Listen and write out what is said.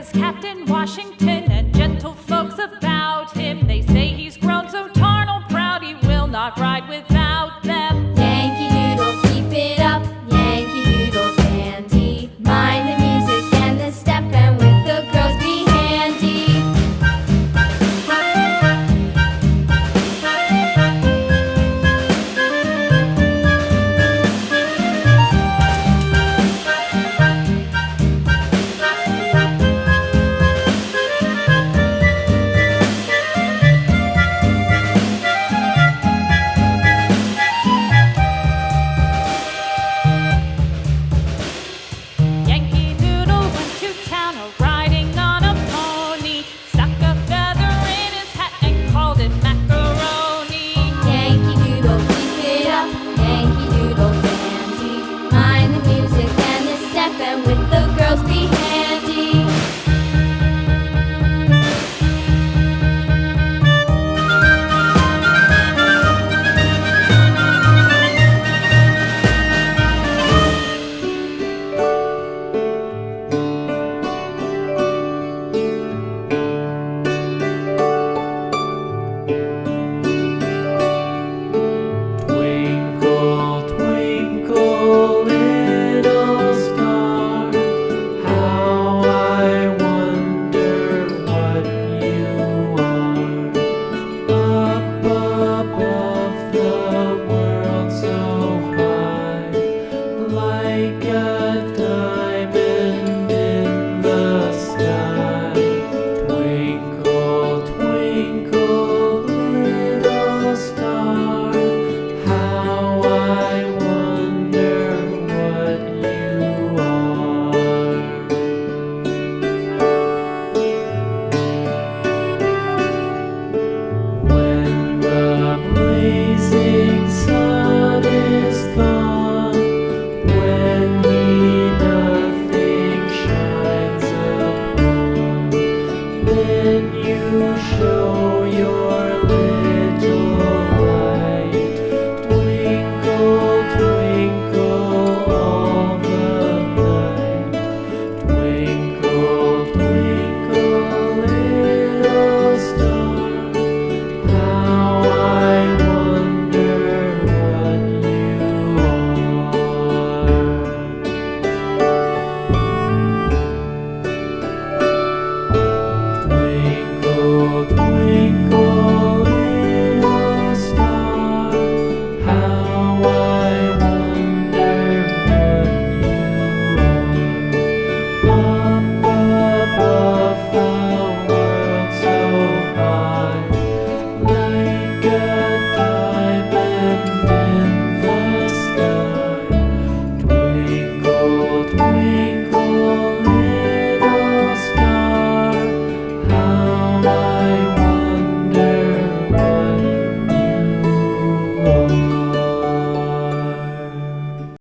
was Captain Washington, and gentle folks about him, they say he's grown so tarnal proud he will not ride without them. Yankee Doodle, keep it up, Yankee Doodle dandy. Mind the music and the step, and with the girls be handy. Yankee Doodle went to town riding on a pony, stuck a feather in his hat and called it macaroni. Yankee Doodle, keep it up, Yankee Doodle dandy. Mind the music and the step, and with the girls be handy. Twinkle, twinkle, little star, how I wonder what you are. Up above the world so high, like a diamond in the sky. Twinkle, twinkle, little star, how I wonder what you are. When the blazing sun is gone, when he nothing shines upon, then you show